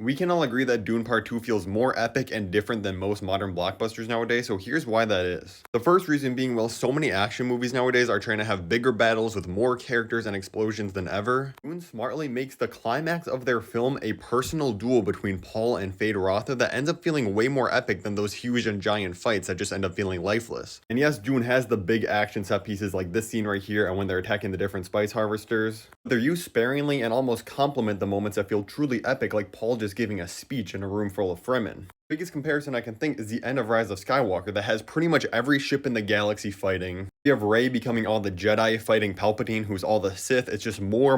We can all agree that Dune Part 2 feels more epic and different than most modern blockbusters nowadays, so here's why that is. The first reason being, well, so many action movies nowadays are trying to have bigger battles with more characters and explosions than ever. Dune smartly makes the climax of their film a personal duel between Paul and Feyd-Rautha that ends up feeling way more epic than those huge and giant fights that just end up feeling lifeless. And yes, Dune has the big action set pieces like this scene right here and when they're attacking the different spice harvesters. But they're used sparingly and almost complement the moments that feel truly epic, like Paul just giving a speech in a room full of Fremen. Biggest comparison I can think is the end of Rise of Skywalker that has pretty much every ship in the galaxy fighting. You have Rey becoming all the Jedi fighting Palpatine, who's all the Sith. It's just more,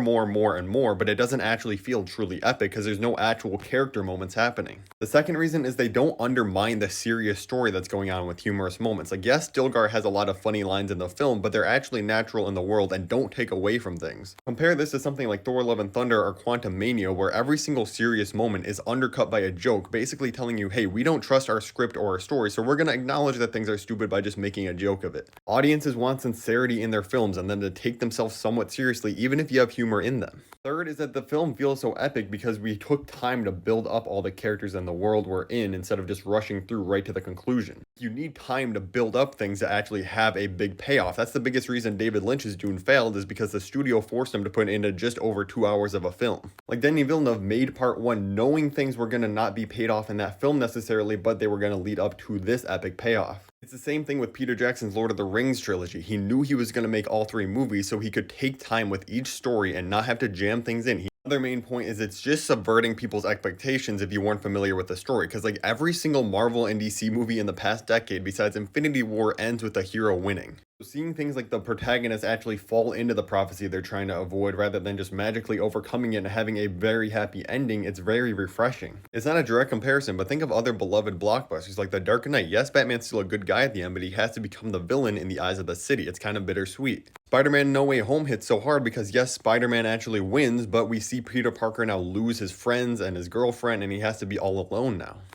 and more, but it doesn't actually feel truly epic because there's no actual character moments happening. The second reason is they don't undermine the serious story that's going on with humorous moments. Like, yes, Stilgar has a lot of funny lines in the film, but they're actually natural in the world and don't take away from things. Compare this to something like Thor Love and Thunder or Quantum Mania, where every single serious moment is undercut by a joke, basically telling you, hey, we don't trust our script or our story, so we're going to acknowledge that things are stupid by just making a joke of it. Audiences want sincerity in their films and them to take themselves somewhat seriously, even if you have humor in them. Third is that the film feels so epic because we took time to build up all the characters and the world we're in instead of just rushing through right to the conclusion. You need time to build up things to actually have a big payoff. That's the biggest reason David Lynch's Dune failed, is because the studio forced him to put into just over 2 hours of a film. Like, Denis Villeneuve made part 1 knowing things were going to not be paid off in that film necessarily, but they were going to lead up to this epic payoff. It's the same thing with Peter Jackson's Lord of the Rings trilogy. He knew he was going to make all 3 movies so he could take time with each story and not have to jam things in. Another main point is it's just subverting people's expectations if you weren't familiar with the story, because like every single Marvel and DC movie in the past decade besides Infinity War ends with a hero winning. So seeing things like the protagonists actually fall into the prophecy they're trying to avoid rather than just magically overcoming it and having a very happy ending, it's very refreshing. It's not a direct comparison, but think of other beloved blockbusters like The Dark Knight. Yes, Batman's still a good guy at the end, but he has to become the villain in the eyes of the city. It's kind of bittersweet. Spider-Man No Way Home hits so hard because yes, Spider-Man actually wins, but we see Peter Parker now lose his friends and his girlfriend and he has to be all alone now.